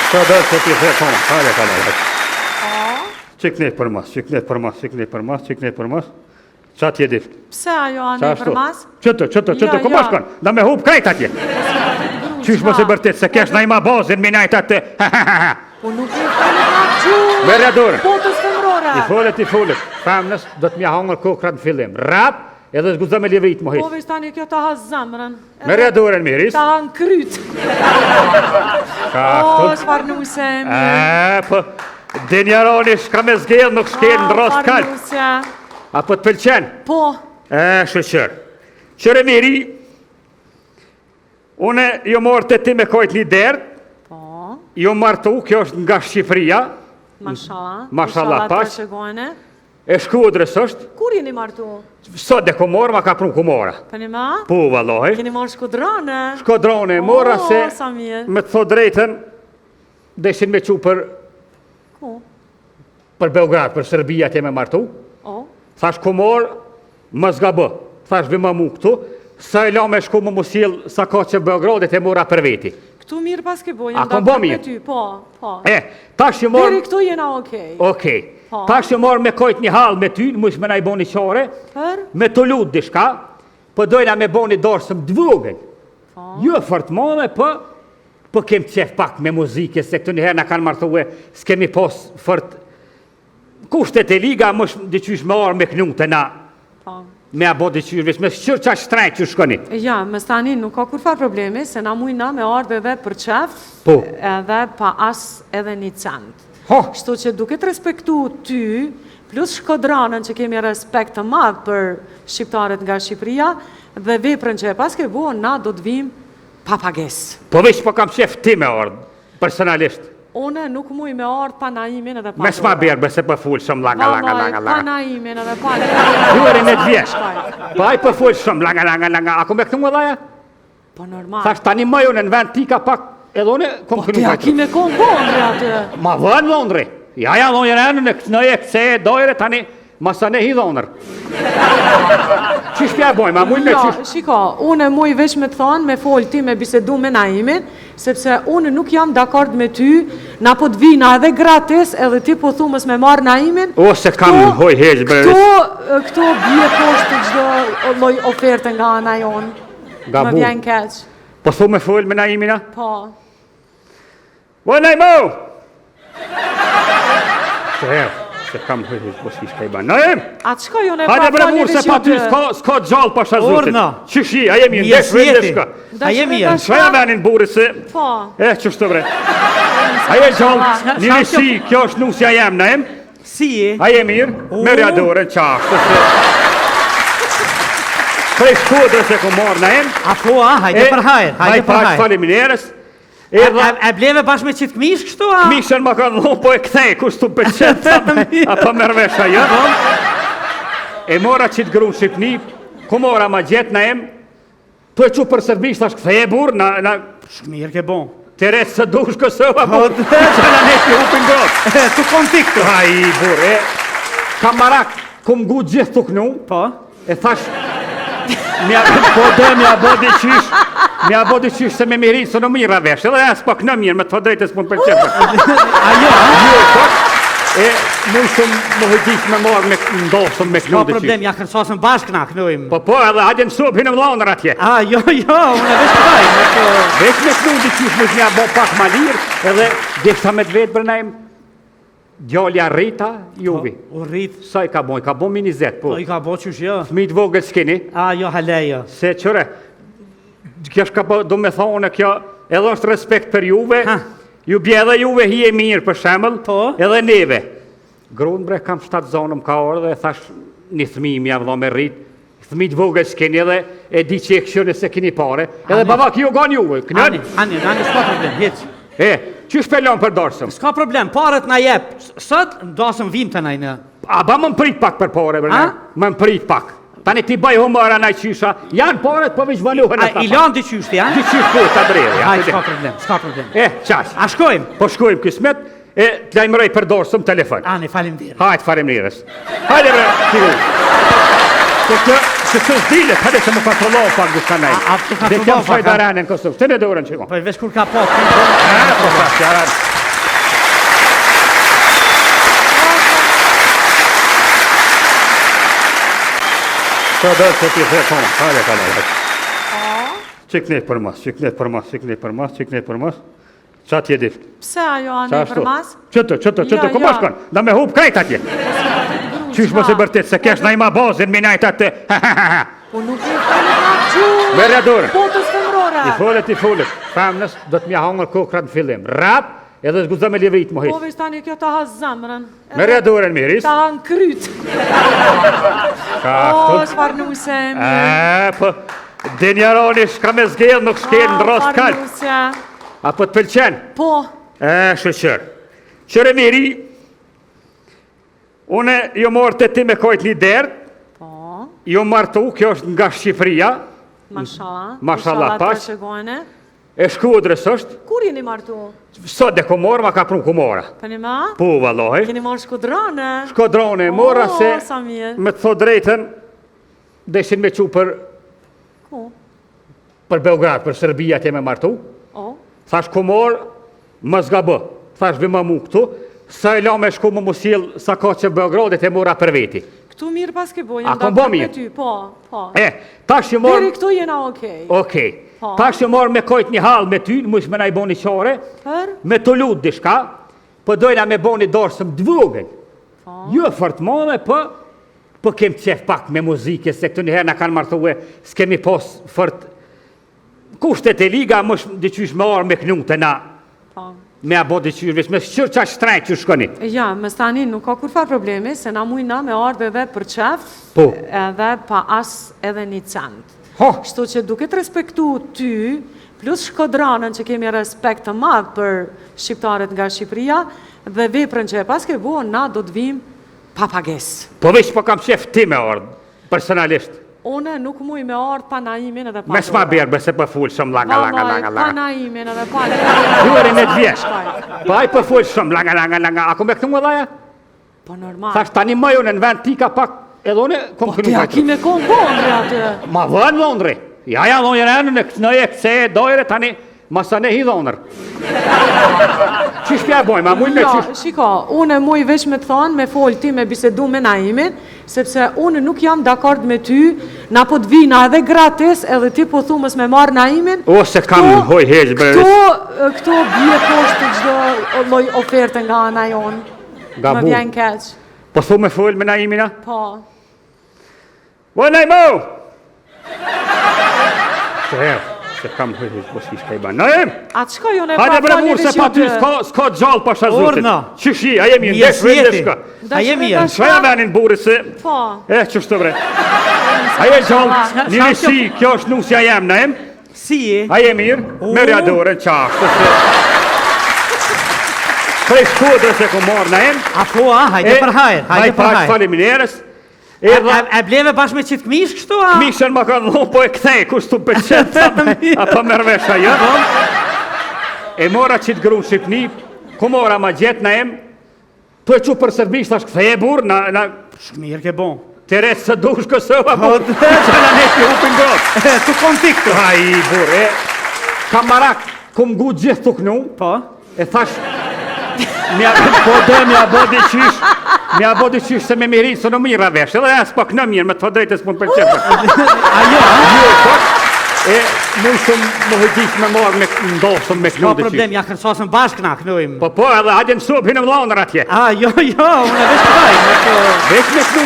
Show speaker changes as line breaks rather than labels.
Të dhe që ti dhe tonë, hale. Qiknet për mas. Qa t'jedi?
Pse ajo anë për mas?
Qëtë, ku bashkon? Da me hup krejt atje. Qysh mos e bërtit, se kesh na ima bazin, minajt atë.
Po nuk e falit nga gju.
Merja dorën.
Po të stemrore.
I folet. Femnës, do t'mja hangër kokrat në fillim. Rap, edhe zguzëm e livrit më
Po
hish.
vesh tani kjo ta ha zemrën.
Merja dorën miris.
Ta ha në kryt. O, shfarnuse mirë.
Po, denjaroni shka me zgjedh, nuk shkel në rost kalp.
Shfarnuse.
Apo t'pëlqen?
Po.
Shëqër. Qëre miri, une jo marrë të ti me kojt një derë,
Po.
jo martu, kjo është nga Shqipëria,
Mashallah
pash,
të shegojnë.
e Shkodrës është,
Kur jeni martu?
sot dhe komorë, ma ka pru komora.
Për një ma?
Po, vallohi.
Keni marrë Shkodrane?
Shkodrone, mora se,
sa mirë.
me të thot drejten, deshin me qu për
Ku?
Beograd, për Serbia te me martu.
O?
Thash komorë, më zgabë. Thash vima mu këtu, sa e la me shku më musil, sa ka që Beogradit e mora për veti.
Këtu mirë pas ke bo,
A,
jam
kom bo
dakord me
mirë?
ty, po.
Tash që morë...
Deri këtu jena okej.
Okej.
Po.
Tash që morë me kojt një halë me ty, më ishme na i bo një qare,
Për?
me të lutë dishka, po dojna me bo një dorsëm dvogën. Jo fort madhe, po kem qef pak me muzike, se këtu njëherë na kanë martue, s'kemi pos fort... Kushtet e liga, më diqysh me arë me knute na,
Po.
me abo diqysh, veç me shqyrë qa shtrejt që shkoni.
Ja, me stani nuk ka kur farë problemi, se na mujna me ardhe edhe për qef,
Po.
edhe pa as edhe një cent.
Ho,
Kështu që duke të respektu ty, plus Shkodranën që kemi respekt të madh për shqiptarët nga Shqipëria, dhe veprën që e pas ke buon, na do të vim pa pagesë.
po veç po kam qef ti me ardhë, personalisht.
Une nuk muj me ardh pa naimin edhe pa
Me s'ma berbe se për full shumë langa.
Pa naimin edhe pa
Juerin e t'vjesh. Po aj për full shumë langa. Ako me këtu më dhaja?
Po normal.
Thash tani më unë në vend tika pak edhe une kom
Po
kënu
t'ja
pajtu.
ki me konë Londre aty.
Ma vën Londri. Ja Londri në këtënëje këse e dojre tani masa ne hi Londër. Qish pja bojmë, a mujnë me
Jo,
qish?
shiko, unë muj veç me të thonë, me folë ti, me bisedu me naimin, sepse unë nuk jam dakord me ty, na po të vina edhe gratis, edhe ti po thumës me marë naimin.
Ose kam hoj heqë bre.
Këto bje poshtë gjdo loj oferte nga ana jonë.
Gabu.
Më vjen keq.
Po thu me full me naimina?
Po.
O najmo! Se kam hoj heqë, po s'kish ka i ban. Naim!
Atë shko jo në
Hajde bre murë se pa ty s'ka gjallë pa shazutit.
Urna.
Qishi, a jemi në desh vëllë shka.
A jemi janë?
Shka ja venin buri se...
Po.
Qështë bre. A je gjallë, një nësi, kjo është nusja jem, naim?
Si e?
A je mirë? Merja dorën qashtë se... Prej Shkodrës e ku marë, naim?
A po, hajde për hajrë, hajde për hajrë.
Faleminderes.
E bleve bashkë me qitë këmish kështu, a?
Mishën ma ka dhonë, po e kthej, kush të pëqet, apo mërvesha jo. E mora qitë gru në Shqipni, ku mora ma gjetë na em, tu e që për sërbisht, thash kthej e burë, na...
Mirë ke bon.
Të retë së dush kësëva, po që në ne që hupin grotë.
Tu kon ti këtu.
Ha i burë, kamarak, ku m'gu gjithë të kënu,
Po?
e thash, mja bodi qysh se me miri së në mira vesh, edhe as pak në mirë, me të drejtës mund përqepë.
Ajo,
E mu shumë më hëgjith me marë me ndohësëm me
ka
kënu dhe
problem, ja kërësosën bashkë na kënujmë.
Po, edhe hajde në supë hinë vlonër atje.
Jo, unë e vesh të daj.
Vesh me kënu dhe qysh më shmja bo pak ma lirë, edhe deksa me të vetë bërnajmë, gjallja Rita, juvi.
O rritë.
Sa i ka bo mini zetë, po.
Po, i ka bo qësh jo.
Fmit vogël s'kini,
Jo, halejo.
se qëre, kjo shka po do me thonë kjo, edhe është respekt për juve, ju bje edhe juve hi e mirë për shemëll,
Po.
edhe neve. Grunë bre kam 7 zonëm ka orë dhe thash një thmi mja vëllo me rritë, thmit vogël s'kini edhe e di që e këshënë se kini pare, edhe baba kjo ganë juve, kënën?
Ani, s'ka problem, hiq.
Që shpelon për dorsëm?
S'ka problem, paret na jep. Sot, ndasëm vim të najnë.
A ba më prit pak për pare, bre, më prit pak. Tani ti bëj humor anaj qysha, janë paret po veç valuhen e ta.
I lanë dy qyshti, a?
Dy qysh po të drejë.
S'ka problem.
Qash.
A shkojmë?
Po shkojmë kismet, e të lajmërej për dorsëm telefon.
Ani, falim dirë.
Hajtë faleminderes. Hajde bre, tiru. Po që të zdilet, hajde se më kontrollohë pak du shkanaj.
A të
Dhe
kontrollohë
t'jam shaj darane në Kosovë. Të në dorën që
Po vesh kur ka pot.
Po, Po do të ti the ton, hale. Çiknet për mas. Qa t'jedi?
Pse ajo anë për mas?
Qëtë, ku bashkon? Da me hup krejt atje. Qysh mos e bërtit, se kesh na ima bazin, minajt atë.
Po nuk i folet nga gjuhë.
Merja dorën.
Botës femrore.
I folet. Femnës, do t'mja hangër kokrat në fillim. Rap, edhe zguza me livrit më
Po
hish.
veç tani kjo ta ha zemrën.
Merja dorën miris.
Ta ha në kryt. O, shfarnuse mirë.
Po, denjaroni shka me zgell, nuk shkel në rost kall.
Shfarnuse.
Apo t'pëlqen?
Po.
Shëqër. Qëre miri, une jo morë të ti me kojt një derë,
Po.
jo martu, kjo është nga Shqipëria,
Mashallah
pash. E Shkodrës është,
Kur jeni martu?
sot dhe komorë, ma ka prun komora.
Për një ma?
Po, valohi.
Keni marrë shkodrane?
Shkodrone, mora se,
sa mirë.
me të thot drejten, deshin me qu për
Ku?
Beograd, për Serbia te me martu.
O?
Thash komorë, më zgabë. Thash vima mu këtu, sa e la me shku më musil, sa ka që Beogradit e mora për veti.
Këtu mirë pas ke bo,
A,
jam
kom bo
dakord me
mirë?
ty, po.
Tash që
Deri
morë,
këtu jena okej.
okej.
Po.
Tash që morë me kojt një halë me ty, më ishme na i bo një qare,
Për?
me të lutë dishka, po dojna me bo një dorsëm dvogën. Jo fort madhe, po kem qef pak me muzike, se këtu njëherë na kanë martue, s'kemi pos fort kushtet e liga, më diqysh me orë me knute na,
Po.
me abo diqysh, veç me shqyrë qa shtrajt që shkoni.
Ja, me stani nuk ka kur farë problemi, se na mujna me ardhe edhe për qef,
Po.
edhe pa as edhe një cent.
Ho,
Kështu që duke të respektu ty, plus Shkodranën që kemi respekt të madh për shqiptarët nga Shqipëria, dhe veprën që e pas ke bo, na do të vim pa pagesë.
po veç po kam qef ti me ardhë, personalisht.
Une nuk muj me ardh pa naimin edhe pa
Me s'ma
dorë.
berbe se për full shumë langa.
Pa naimin edhe pa
Duherin e të vjesh. Po aj për full shumë langa. Ako me këtu më dhaja?
Po normal.
Thash tani më jone në vend tika pak edhe une kom
Po
kënu
ti a
kajtu.
ki me konë bondre aty.
Ma vënë Londri. Ja dhonjën në e këse e dojre tani, masa ne hi dhonër. Qish pja bojmë, a mujnë me
Jo,
qish?
shiko, unë muj veç me të thonë, me folë ti, me bisedu me naimin, sepse unë nuk jam dakord me ty, na po të vina edhe gratis, edhe ti po thumës me marë naimin.
Ose kam hoj heqë bërë.
Këto bje poshtë çdo lloj oferte nga ana jonë.
Gabu.
Më vjen keq.
Po thu me full me naimina?
Po.
O Naimo! Se kam hoj heqë, po s'kish ka i banë. Naim!
Atë shko jo ne
Hajde bre
fali
murë se
veç
pa ty
ju
s'ka gjallë pa shazutit.
Urna.
Qishi, a jemi në desh vëllë shka.
A jemi janë?
Shka venin buri se...
Po.
Qështë bre. A je gjallë, një nësi, kjo është nusja jem, Naim.
Si e?
A je mirë? Merja dorën qashtë se... Prej Shkodrës e ku marë, Naim.
A po, hajde për hajrë, hajde për hajrë.
Faleminderes.
E bleve bashkë me qitë këmish kështu, a?
Mishën ma ka dhonë, po e kthej, kush të përqet, apo mërvesha jo. E mora qitë gru në Shqipni, ku mora ma gjetë na em, tu e që për sërbisht, thash kthej e burë, na
Mirë ke bon.
të retë së dush kësëva, po që na ne që hupin grotë.
Tu kom ti këtu.
Ha i burë, kamarak, ku m'gu gjithë të kënu,
Po?
e thash, mja bodi qysh se me mirin së në mira vesh, edhe as pak në mirë, me të drejtës mund përqepë.
Ajo,
E mu shumë më hëgjith me marë me ndoshëm me
ka
kënu dhe
problem, ja kërsosën bashkë na kënujmë.
Po, edhe hajde në supë hinë vlonë atje.
Jo, unë e vesh të dajmë.
Vesh me kënu